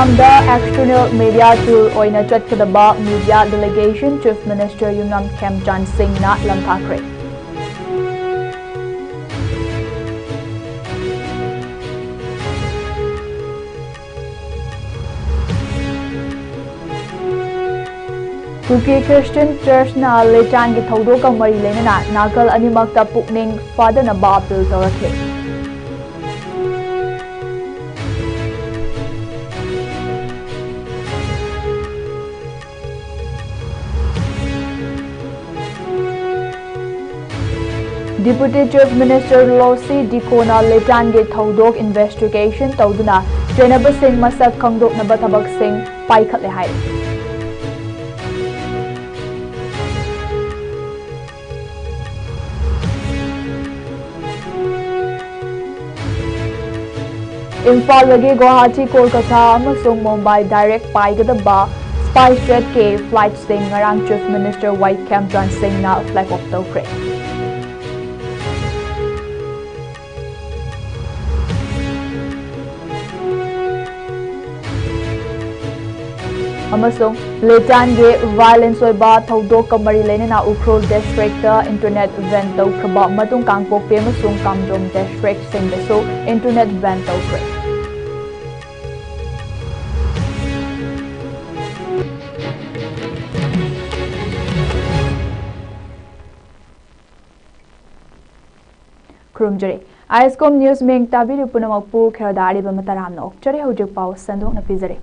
Vietnamda external media tour oina chatkadaba media delegation Chief Minister Yumnam Kem Chan Singh na lamthakre. Kuki Christian Church na Litan ki thodo ka mari lenana nakal animakta pukning father na ba appeal tawakhe. Deputy Chief Minister Losi Dikona Litan ke thodok investigation tawduna Jenaba Singh masak khangdok na bathabak Singh paikhat le hai. Imphal lagi Guwahati Kolkata amasung Mumbai direct paigadaba SpiceJet ke flight sing ngarang Chief Minister White Kem Chan Singh na flag off tawkre. Amasung Litan ge violence oiba thodok kamari lenana Ukhrul district ta internet van tawkhaba matung kangpok pe amasung Kamjong district sing so internet van tawkre. Kurumjari ISCOM news meng tabiru punamakpu kheradari bamataram no chari hojik pau sandok na pizari.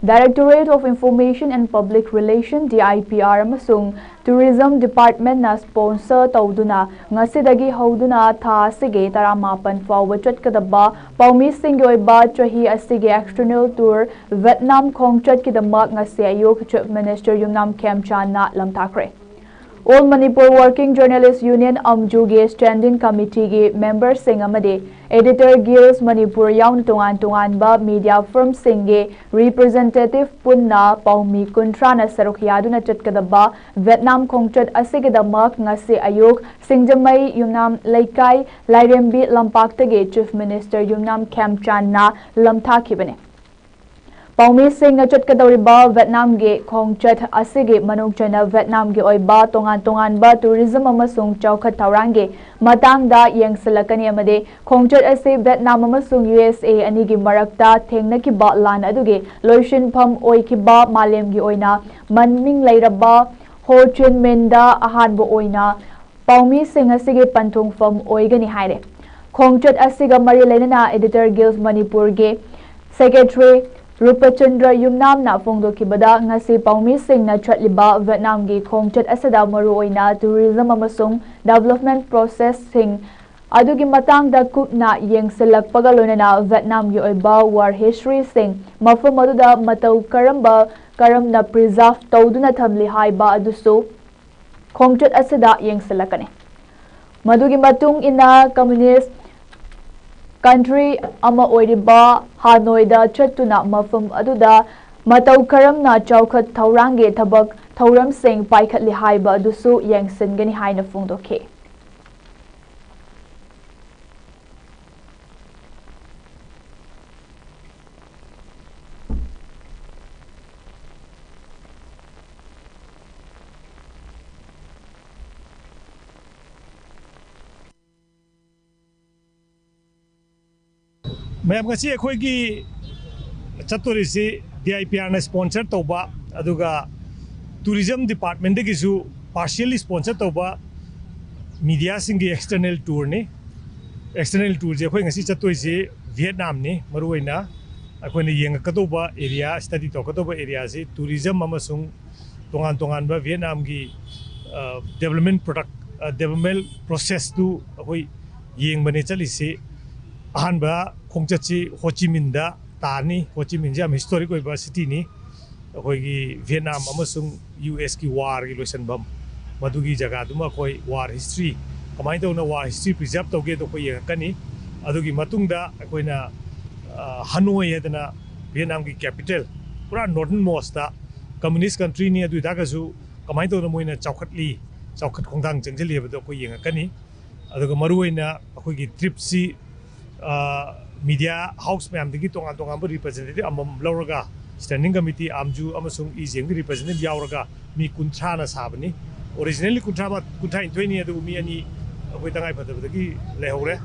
Directorate of Information and Public Relations DIPR amasung Tourism Department na sponsor tawduna ngasidagi hoduna tha asige 18 fawba chatkadaba paumi singgi oiba chahi asige external tour Vietnam khongchat kidamak ngasi ayok Chief Minister Yumnam Kem Chan na lamthakre. All Manipur Working Journalists Union Amjuge Standing Committee ge member sing amade Editor Guilds Manipur yaun tungan ba media firm singge representative punna paumi kuntrana sarukhiyaduna chatkadaba Vietnam khongchat asigedamak ngasi ayok singjamai Yumnam Laikai Lairembi Lampaktage Chief Minister Yumnam Kem Chan na lamthakibane. Paumi Singh na chatkadawriba Vietnam ge khongchat asige manungchana Vietnam ge oiba tongan ba tourism amasung chawkhat thawrange matangda yengsalakani amade khongchat ase Vietnam amasung USA ani gi marakta thengnaki ba lan aduge loishin pham oikiba malem gi oina manming leiraba Ho Chi Minh da ahanbo oina Paumi Singh asige panthung pham oigani haire khongchat asiga mari lenana Editor Guilds Manipur ge Secretary Rupachandra Yumnam na fongdokibada ngasi Paumi Singh na chatliba Vietnam gi khongchat asada maru oina tourism amasung development processing adugi matang da kupna yengselakpaga loinana Vietnam gi oiba war history sing mafam aduda matau karamna preserve tawduna thamli haiba adusu khongchat asada yengselakane madugi matung ina communist country ama oiriba Hanoi da chatuna mafam aduda matau karamna chawkhat thawrange thabak thawram sing paikhatli haiba adusu yengsingani haina fongdokhe. मैम गसी अखोई की चतुरी से DIPR ने sponsor तौबा अदुगा tourism department की जो partially sponsor तौबा मीडिया सिंगी एक्सटर्नल टूर ने एक्सटर्नल टूर जे अखोई गसी चतुरी से वियतनाम ने मरुइना अखोई ने यंग कतोबा एरिया स्टडी तो कतोबा एरिया से टूरिज्म अमसुंग तोंगान बा वियतनाम की डेवलपमेंट प्रोसेस टू अखोई यंग बने चली से अहनबा खोंगचची हो ची मिन दा तानी हो ची मिन जाम हिस्टोरिक ओइबा सिटी नि अखोइगी वियतनाम अमसुंग US की वार की लोसनबम मदुगी जगह दुमा कोई वार हिस्ट्री कमाई तौना वार हिस्ट्री प्रिजर्व तौगे तो कोई यंगकनी अदुगी मतुंगदा अखोइना हनोई हेदना वियतनाम की कैपिटल पूरा नॉर्दर्न मोस्टा कम्युनिस्ट कंट्री नि अदु दागसु कमाई तौना मोइना चौखट खोंदांग चंगजली हेबदो कोई यंगकनी अदुगा मरुइना अखोइगी ट्रिप सी media house मैम दिगी तोंगान तोंगान बो representative अमम लौरगा standing committee आमजू अमसुंग इजेंग representative यावरगा मी कुंथ्रा ना साबनी originally कुंथ्रा इंथोइनी अदु मी अनि अखोय तंगाय फदबदगी लेहौरे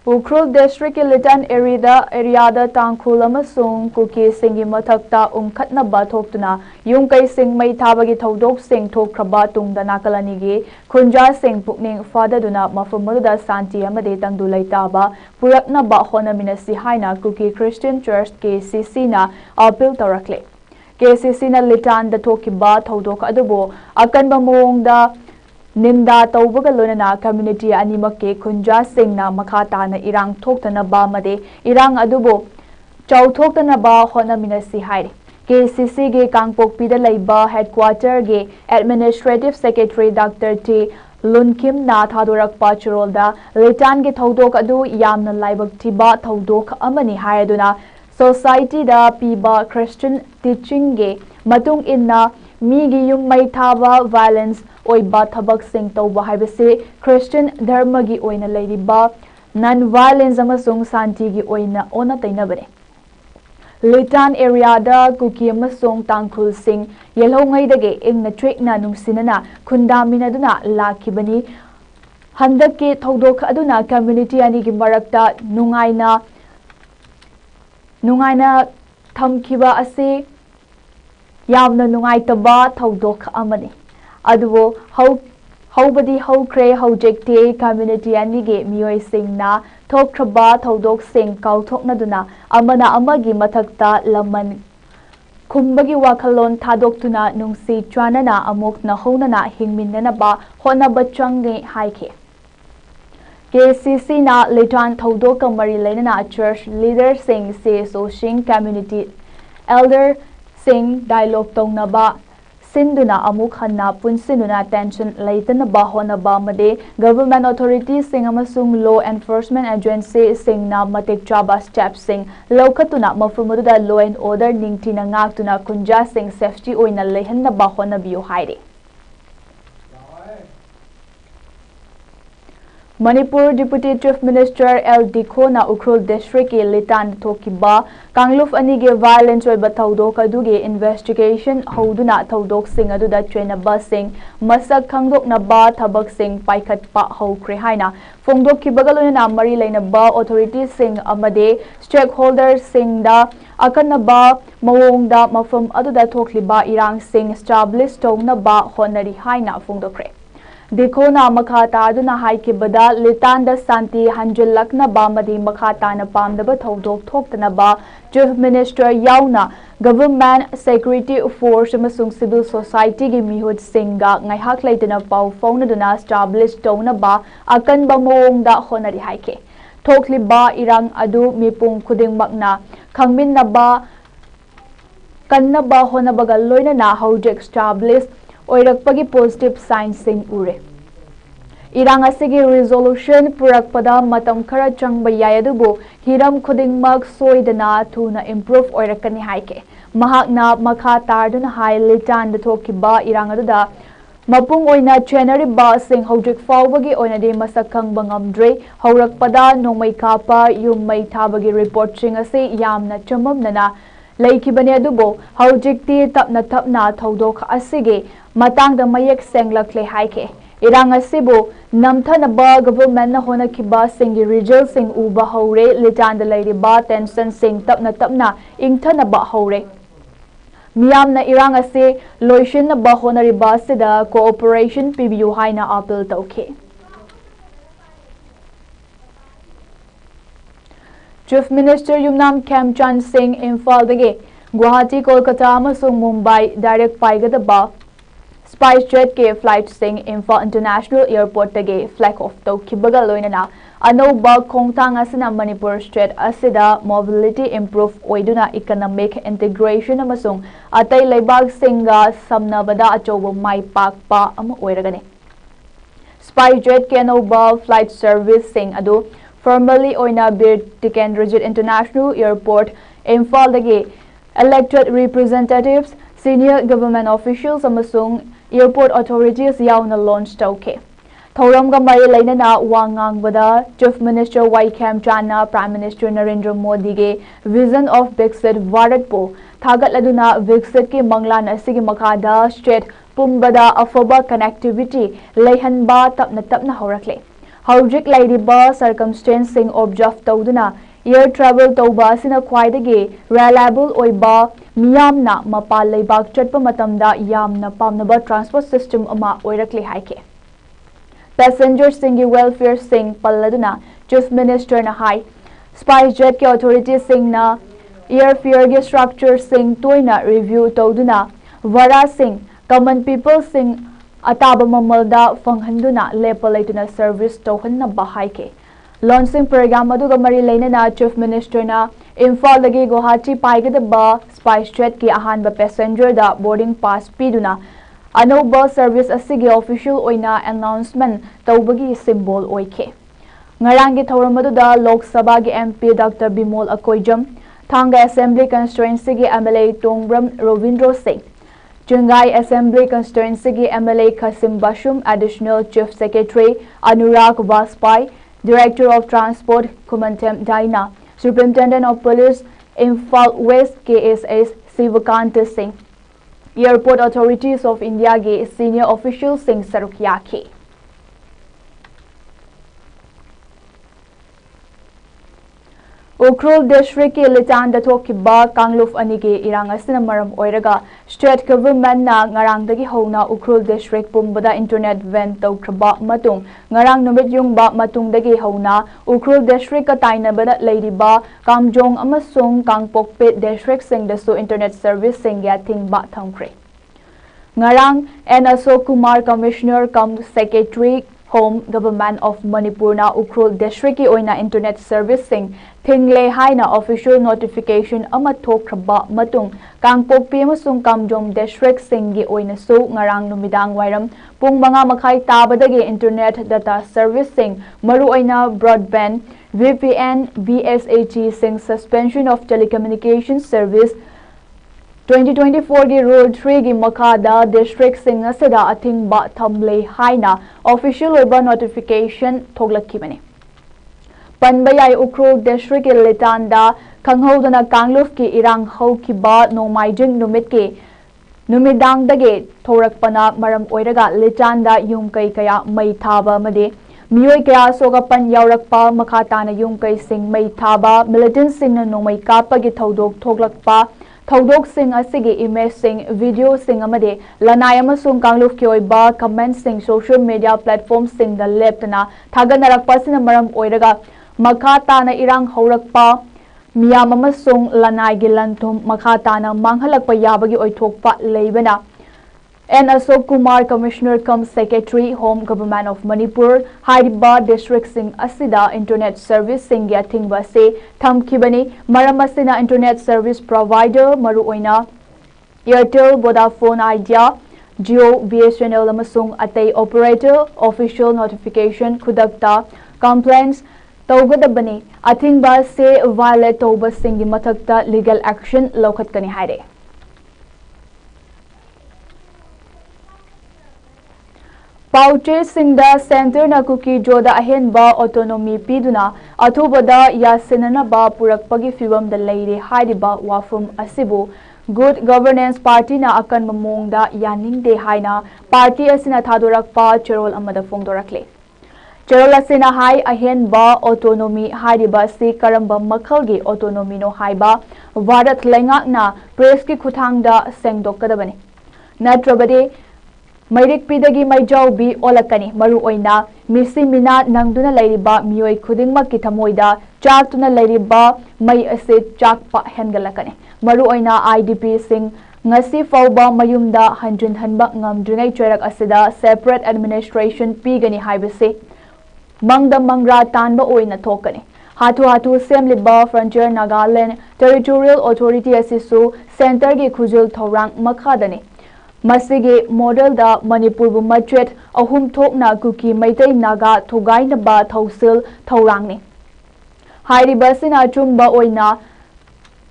Ukrul District ki Litan area da tangkhul amasung kuki singi mathakta umkhatnaba thoktuna yungkai sing mai thabagi thodok sing thokhraba tungda nakalani gi khunja sing pukning fadaduna mafumuda santi amade tangdu laitaba purakna ba honamina si haina kuki Christian Church KCC na appeal tarakle KCC na Litan da thokiba thodok adubo akanba mongda Nimda taubaga lonana community animake khunja singna makhata na irang thoktana ba made irang adubo chauthokana ba hona minasi haire KCC ge kangpok pida laiba headquarter ge administrative secretary Dr. T Lunkim na thadorak pachurol da Litan ge thodok adu yamna laibak thiba thodok amani haiduna society da piba Christian teaching ge matung inna migi yung may thaba violence oiba thabak sing tawba haibase Christian dharma gi oina leiriba non violence amasung santi gi oina ona tainabare Litan area da kuki amasung tangkhul sing yelho ngai dage ingna trick na nungsinana khundamina duna lakhibani handaki thodok aduna community ani gi marakta nungaina thamkiba ase yamna nungaitaba thodok amani adubo haubadi haukre haujekte community ani ge miyoi singna thokhraba thodok sing kauthokna duna amana amagi mathakta laman khumbagi wakhalon thadoktuna nungsi chwanana amok na honana hingminnana ba hona bachange haike KCC na Litan thodok mari lenana church leader sing se so sing community elder sing dialogue tongna ba Sinduna amuk hanna punsinuna tension laitana ba hona ba made government authorities sing amasung law enforcement agency sing na matik chaba step sing lokatuna mafumuda law and order ningtina ngaktuna kunja sing safety oina lehanna ba hona biu haire Manipur Deputy Chief Minister L. Dikhona Ukrul District ki Litan thokiba Kangluf ani ge violence oiba thodok aduge investigation hoduna thodok sing aduda traina bus sing masak khangdok na ba thabak sing paikhat pa hokre haina phongdok ki bagalona mari leina ba authorities sing amade stakeholders sing da akanna ba mawong da mafam aduda thokliba irang sing establish tongna ba honari haina phongdokre Dikhona makhata aduna haikibada Litan da santi hanjilakna ba madi makhata na pamdaba thodok thoktana ba Chief Minister yauna government security force amasung civil society gi mihut singa ngaihak laitana pau fauna duna establish tona ba akan ba mong da honari haike thokli ba irang adu mipung khuding makna khangmin na ba kanna ba hona bagal loina na hojek establish oirakpagi positive signs sing ure irang asigi resolution purakpada matam khara changba yai adubu hiram khudingmak soidana thuna improve oirakani haike mahakna makha tarduna hai Litan da thokiba irang aduda mapung oina chenari ba sing hojik fawbagi oina de masak khangba ngamdre haurakpada nomai kapa yummai thabagi report ching ase yamna chamamnana laikibane adubo hojikti tapna thodok asige matangda mayek senglakle haike irang asibu namthanaba government na hona kiba singi result sing uba hore Litan da lady ba tension sing tapna ingthanaba hore miyamna irang ase loishin na ba hona riba sida cooperation PBU haina appeal tauke Chief Minister Yumnam Khemchand Singh Imphal dage Guwahati Kolkata amasung Mumbai direct paigadaba Spice Jet ke flight sing Imphal International Airport tage flag off tawkibaga loinana anoba khongtang asina Manipur state asida mobility improve oiduna economic integration amasung atai leibak singa samnabada achoba mai pakpa ama oiragani Spice Jet ke anoba flight service sing adu formally oina Bir Tikendrajit International Airport Imphal dage elected representatives senior government officials amasung Airport Authorities yauna launch tauke. Thauramga mari lainana wangangbada Chief Minister Waikham Chana Prime Minister Narendra Modi ge Vision of Viksit Bharat po thagatladuna Viksit ki manglan asigi makada state pumbada afaba connectivity leihanba tapna horakle. Haujik lairiba circumstancing observe tauduna air travel tauba asina khwaidagi reliable oiba miyamna mapal leibak chatpa matamda yamna pamnaba transport system ama oirakle haike. Passengers singi welfare sing palladuna Chief Minister na hai Spice Jet ke authorities sing na airfare ge structure sing toina review tauduna vara sing common people sing ataba mamalda fanghanduna lepalaituna service tohanna bahai ke launching program aduga mari lainana Chief Minister na Imphal lagi Guwahati paigadaba Spice Jet ki ahanba passenger da boarding pass piduna Anoba service asigi official oina announcement taubagi symbol oike. Ngarangi thauramadu Lok Sabha gi MP Dr. Bimol Akoijam, Thanga Assembly Constituency gi MLA Tongbram Rovindro Singh, Jungai Assembly Constituency gi MLA Kasim Bashum, Additional Chief Secretary Anurag Vaspai, Director of Transport Kumantem Daina, Superintendent of Police Imphal West KSS Sivakanta Singh. Airport Authorities of India ge senior officials sing sarukyaki. Ukrul District ke Litan da thokiba Kangluf ani ge irang asina maram oiraga state government na ngarang dagi hona Ukrul District pumbada internet van tawkraba matung ngarang numit yung ba matung dagi hona Ukrul District ka tainabada leiriba Kamjong amasung Kangpokpit District sing dasu internet service sing ya ting ba thamkre. Ngarang and Ashok Kumar Commissioner cum Secretary Home Government of Manipur na Ukrul District ki oina internet service sing thingle haina official notification ama thokraba matung Kangpokpi amasung Kamjong District sing gi oina su ngarang numidang wairam pung mga makai tabadagi internet data service sing maru oina broadband VPN VSAT sing suspension of telecommunication service 2024 gi Rule 3 gi makada district sing asada athing ba thamle haina official oiba notification thoglakibani panbayai Ukrul District ki Litan da khanghodana Kangluf ki irang haukiba nomaijing numit ki numidang dage thorakpana maram oiraga Litan da yumkai kaya mai thaba made miyoi kaya sogapan yaurakpa makhatana yumkai sing mai thaba militant sing na nomai kapa gi thodok thoglakpa Thodok sing asigi image sing video sing amade lanai amasung Kangluf ki oiba comment sing social media platform sing da leptana thaganarakpa sina maram oiraga makhatana irang haurakpa miyam amasung lanai gi lanthum makhatana manghalakpa yabagi oithokpa leibana and Ashok Kumar Commissioner cum Secretary Home Government of Manipur Hariba District sing asida internet service sing yating ba se thamkibani maram asina internet service provider maru oina Airtel Vodafone Idea Jio BSNL amasung atay operator official notification khudakta complaints tawgadabani athing ba se violate tawba singi mathakta legal action lokhatkani haire Pauche singda center na kuki joda ahenba autonomy piduna athubada yasinana ba purakpagi fibam da leire haidiba wafum asibu good governance party na akan mamongda yaningde haina party asina thadorakpa cherol amada fongdorakle cherol asina hai ahenba autonomy haidiba si karamba makhalgi autonomy no haiba varat lengak na press ki khuthangda sengdokadabani natrabade Mairik pidagi maijau bi olakani maru oina misi mina nangduna lairiba mioi khudingma ki thamoida chaktuna lairiba mai ase chakpa hengalakani maru oina IDP sing ngasi fauba mayumda hanjun hanba ngamdringai chorak asida separate administration pigani haibase mangda mangra tanba oina thokani hatu semliba frontier Nagaland territorial authority asisu center gi khujul thorang makhadani Masigi model da Manipur bu matret ahum thokna kuki maitai naga thogai na ba thausil thorangni hairi basina chumba oina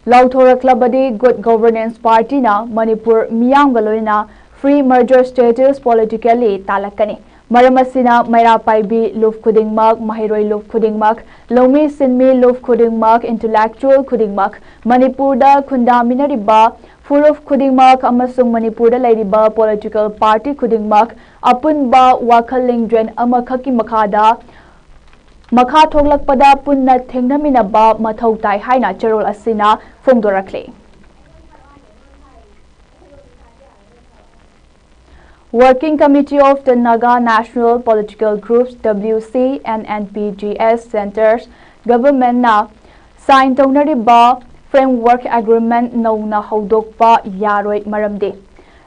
lauthoraklabadi good governance party na Manipur miyam galoina free merger status politically talakani. Maramasina Maira Paibi Luf Kudingmak, Mahiroi Luf Kudingmak, Lomi Sinmi Luf Kudingmak, Intellectual Kudingmak, Manipurda Kundamina Riba, Furuf Kudingmak, Amasung Manipurda Ladiba, Political Party Kudingmak, Apunba Wakaling Dren Amakaki Makada, Makha Thoglakpada Punna Thingnaminaba, Mathautai Haina Cherol Asina, Fungdorakle. Working Committee of the Naga National Political Groups WC and NPGS Centers Government na sign Taunariba Framework Agreement na Haudokpa Yaroi Maramde.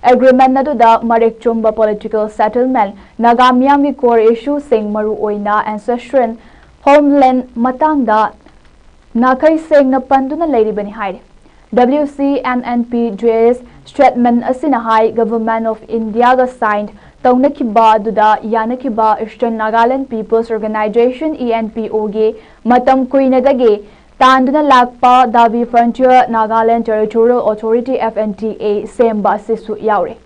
Agreement na duda Marik Chumba Political Settlement Naga Miyamgi core issue sing Maru Oina Ancestral Homeland Matangda Nakai sing na Panduna Lady Bani Haide. WC and NPGS Statement Asinahai Government of India ga signed Taunakiba Duda Yanakiba Eastern Nagaland People's Organization ENPO ge Matam Kuinadage Tanduna Lakpa Davi Frontier Nagaland Territorial Authority FNTA Semba Sisu Yaure.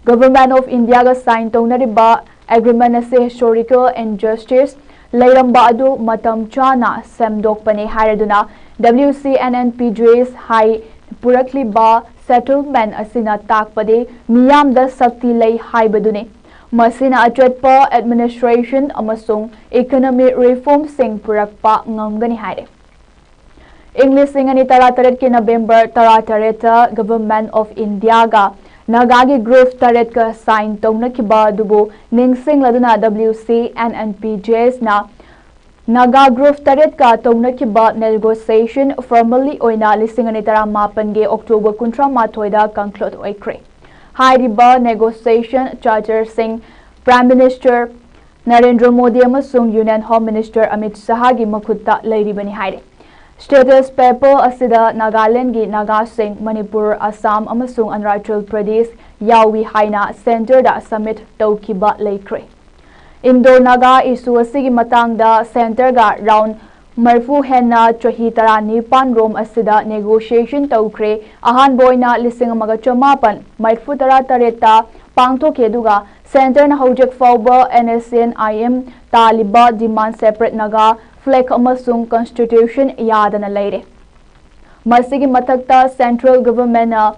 Government of India ga signed Taunariba Agreement ase historical injustice Lairamba adu Matam Chana Semdok Pane Hairaduna WC and NPGS High Purakli Ba Settlement Asina Takpade Miyam da Sakti Lay Haibadune Masina Atretpa Administration Amasung Economic Reform Sing Purakpa Ngamgani Haide. English Singani Tarataret ki November Taratareta Government of India ga Nagagi Grove Taret ka sign Tongna Kiba Dubo Ningsing Laduna WC and NPGS na Naga Grove Taret ka Tongna Kiba negotiation formally oina Lisingani Tara Mapange October Kuntra Matoida conclude oikre. Hairiba negotiation Charter Singh Prime Minister Narendra Modi amasung Union Home Minister Amit Shah gi makutta leiribani haire. Status paper asida Nagaland gi Naga Singh Manipur Assam amasung Arunachal Pradesh yawi haina center da summit taukiba leikre. Indo Naga issue asigi matangda center ga round Marfu henna chahi tara nipan rom asida negotiation taukre ahan boina lising amaga chamapan marfu tara tareta pangto keduga center na hojek fauba NSN IM taliba demand separate naga flag amasung constitution yadana leire. Masigi matakta central government na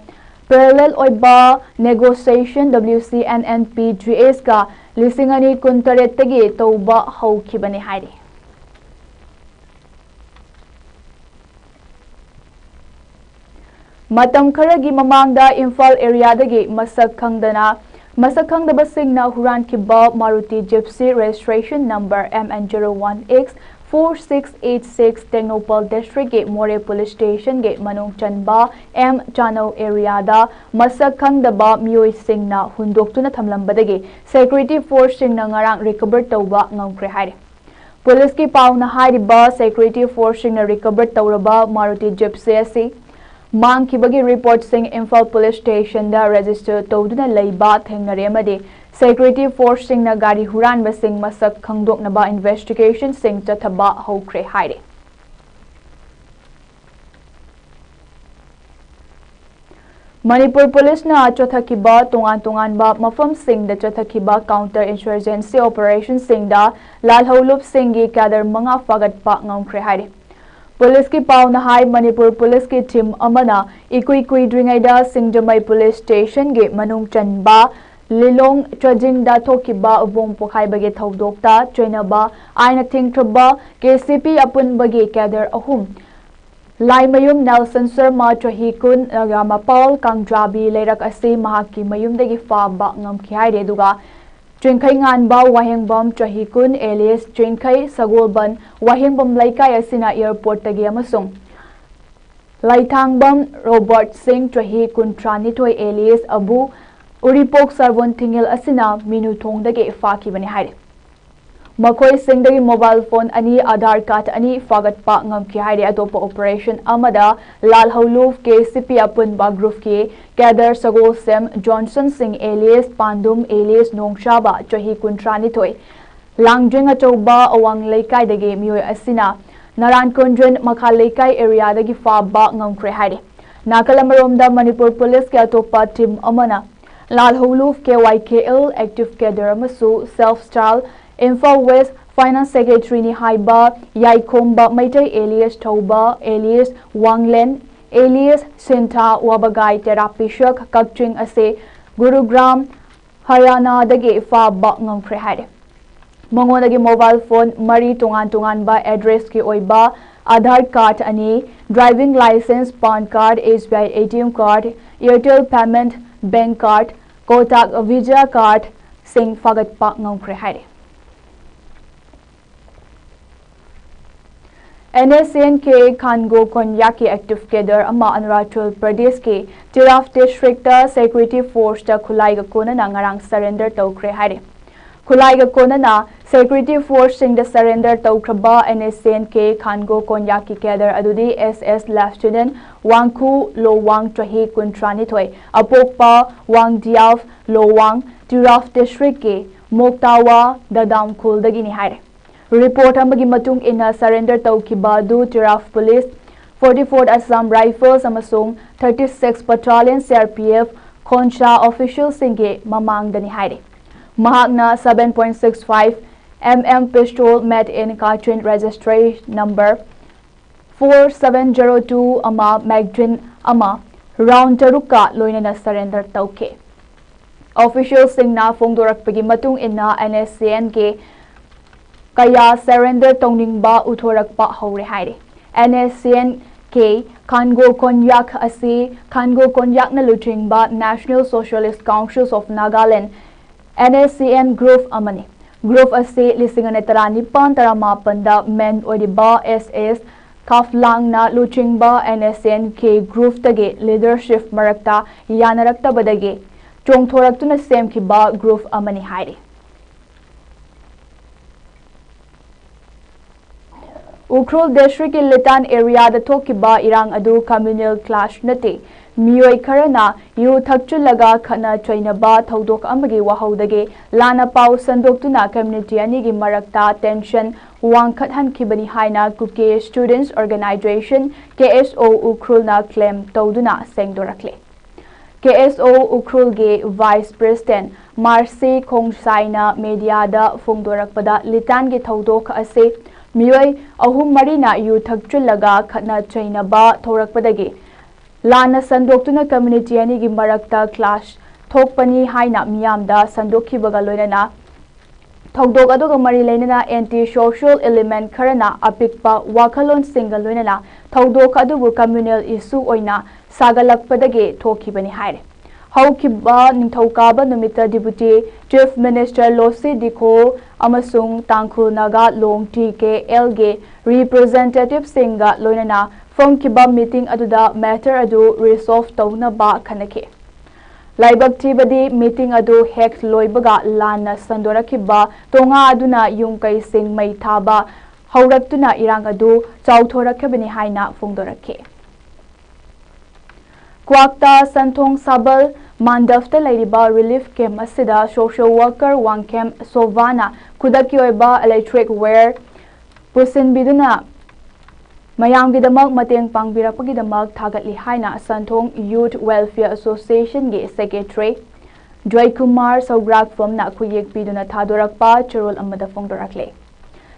parallel oiba negotiation WC and NPGS ka lisingani kuntaretagi tauba haukibani haide. Matam Karagi Mamangda Imphal area dagi masak khangdana masak khangdabasingna huran kiba Maruti Gypsy registration number MN01X 4686 Technopal District Gate More Police Station Gate Manung Chanba M Chano area da masak khangdaba mioi singna hundoktuna thamlambadagi security force singna ngarang recover tawba ngamkre haire. Police ki pauna hairiba security force singna recover tawraba Maruti Gypsy asi Mang Kibagi report sing Imphal Police Station da register tawduna leiba thengnare amade security force sing na gari huran basing masak khangdoknaba investigation sing chathaba hokre haire. Manipur Police na chathakiba tungan ba mafam sing da chathakiba counter insurgency operation sing da lalholup singi kadar manga fagat pa ngamkre haire. Police ki pauna hai Manipur Police ki team amana ikui dringai da Singjamai Police Station ge manung chanba lilong trajing da thokiba vong pokhai bage thaudokta trainaba aina thingtraba KCP apun bage kader ahum Laimayum Nelson Sharma Chahikun Ramapal Kangdrabi Leirak Asi Mahaki Mayum dagi Faba Ngamki Haide Duga Trinkai Nganba Wahengbam Chahikun alias Trinkai Sagolban Wahengbam Laikai Asina Airport Tagi Amasung Laitangbam Robert Singh Chahikun Tranitoy alias Abu Uripok Sarvon Tingil Asina Minutong Dagi Faki Bani Haide Makoi Singh dagi mobile phone ani Aadhaar card ani fagat pa ngamki haide atopa operation amada Lal Hauluf KCP apun ba group ki Kader Sagol Sem Johnson Singh alias Pandum alias Nongshaba chahi kuntrani toy Langjeng atoba awang laikai dagi mioi asina Naran Kundren Makha laikai area dagi fa ba ngamkre haide Nakalamarom da Manipur Police ki atopa team amana Lalholuf KYKL Active Cadre Amasu Self Style Info West Finance Secretary ni haiba Yaikomba Maitai alias Toba alias Wanglen alias Sinta Wabagai Terapishak Kakching Ase Gurugram Haryana dagi fa ba ngamkhre haide Mongondagi mobile phone mari tungan ba address ki oiba Aadhaar card ani driving license PAN card SBI ATM card Airtel payment bank card Kotak Visa card sing fagat pa ngamkhre haide NSN के खानगो कोन्या की active cadre अमा अरुणाचल प्रदेश के तिराफ district security force ता खुलाइगा कोनना ngarang surrender तौखरे हारे खुलाइगा कोनना सिक्योरिटी फोर्स सिंग द सरेंडर तौखरबा NSN के खानगो कोन्या की केडर अदुदी SS लेफ्टिनेंट वांगखु लोवांग चही कुंट्रानी थोय अपोकपा वांग दियाफ लोवांग तिराफ डिस्ट्रिक्ट के मोक्तावा ददाम खुलदगी नि हारे Report amagi matung ina surrender taukiba du Tiraf Police 44th Assam Rifles amasung 36 Battalion CRPF Khonsha official singge mamang dani haide mahakna 7.65 mm pistol made in cartridge registration number 4702 ama magazine ama round taruka loinana surrender tauke official singna phongdorakpagi matung ina NSCN ke Kaya surrender tongning ba uthorakpa hore haide NSCN ke Kango Konyak asi Kango Konyak na luching ba National Socialist Councils of Nagaland NSCN group amani group asi lisingane tarani pan taramapan da men odiba SS Kaflang na luching ba NSCN ke group tage leadership marakta yanarakta badage chongthoraktuna sem ki ba group amani haide Ukhrul district in Litan area the Tokiba irang adu communal clash nate miyoi kharana yu thakchulaga khana chainaba thodok amagi wahaudage lana pau sandoktuna community ani gi marakta tension wangkhat hankibani haina kuke students organization KSO Ukhrul na claim toduna sengdorakle KSO Ukhrul ge vice president Marcy Khongsaina media da phongdorakpada Litan ge thodok ase Miyoi ahum marina yu thakchulaga khatna chainaba thorakpadagi lana sandoktuna community ani gi marakta clash thokpani haina miyamda sandokhibaga loinana thodok aduga mari leinana anti social element kharana apikpa wakhalon single loinana thodok adubu communal issue oina sagalakpadagi thokhibani haire Haukiba Ningthokaba Numita Deputy Chief Minister Losi Dikho amasung Tangkhul Naga Long TKL ge representative singa loinana phongkiba meeting aduda matter adu resolve tawna ba khanake Laibak tibadi meeting adu hek loibaga lana sandorakiba tonga aduna yungkai sing mai thaba hauraktuna irang adu chawthorakhabani haina phongdorake Kwakta Santhong Sabal Mandafta Ladiba Relief Camp Asida Social Worker Wangkem Sovana Kudaki Oiba Electric Ware Pusin Biduna Mayamgidamak Mateng Pangbirapagidamak Tagatli Haina Santhong Youth Welfare Association Ge Secretary Joy Kumar Sograk from Nakuyek Biduna Tadorakpa Cherol Amada Fongdorakle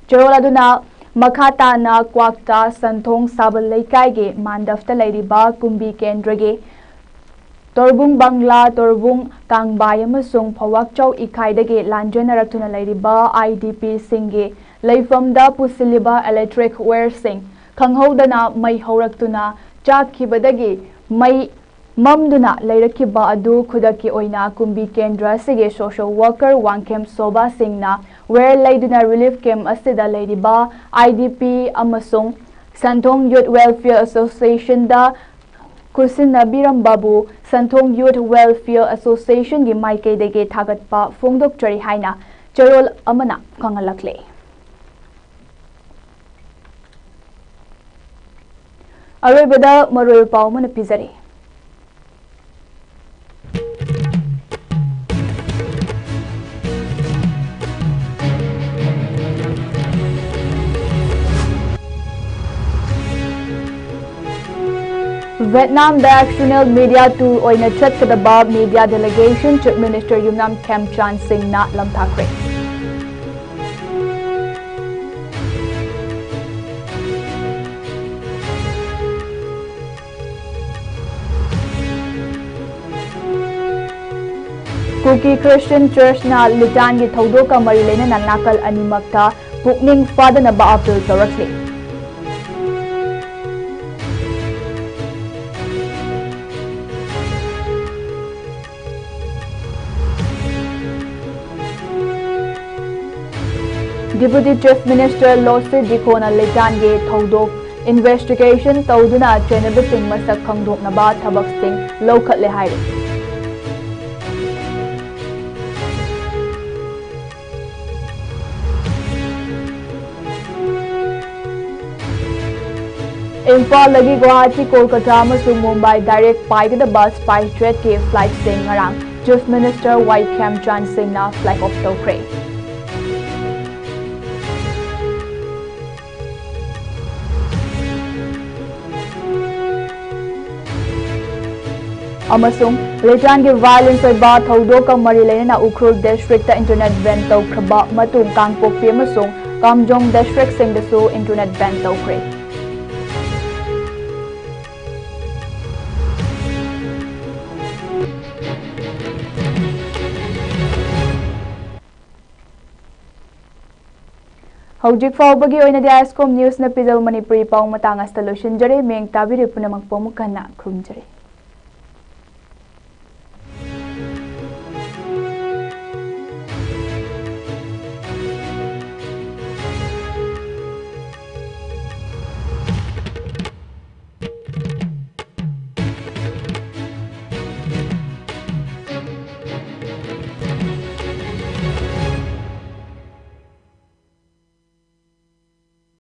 Cherol Aduna Makata na Kwakta Santhong Sabal Laikai ge Mandafta Ladiba Kumbi Kendrage Torbung Bangla Torbung Kangbay amasung Phawak Chau Ikaidage Lanjanaratuna Ladiba IDP Singge Leifamda Pusiliba Electric Ware Sing Kanghodana Mai Horaktuna Chakhibadagi Mai Mamduna Lairakiba Adu Kudaki Oina Kumbi Kendra Sige Social Worker Wangkem Soba Singna Where Laiduna Relief Camp Asida Ladiba IDP Amasung Santhong Youth Welfare Association da Kusina Biram Babu Santhong Youth Welfare Association gi Maikei dege Thagatpa Fongdok Chari Haina Cherol Amana Kangalakle Arabada Marul Paumana Pizari Vietnam Directional Media Tool oina chatkadaba Media Delegation Chief Minister Yumnam Kem Chan Singh na lamthakre. Cookie Christian Church na Litan gi thodo ka mari lena na nakal animakta pukning fadana ba appeal tarakle. Deputy Chief Minister Losir Dikona Litan ge thodo investigation tawduna chenaba sing masak khangdok na ba thabak sing lokhat le haire. Imphal lagi Guwahati Kolkata amasung Mumbai direct paigada bus spice jet ke flight sing ngarang Chief Minister Y Kem Chan Singh na flag off tawkre. Amasung Litan ge violence oi ba thodo ka mari lena na Ukhrul district ta internet ban tawkraba matung Kangpokpi amasung Kamjong district sing da su internet ban tawkre. Hojik faubagi oina di ISCOM news na pizal Manipuri paung matang asta lotion jare meng tabiri punamak pamukana krumjare.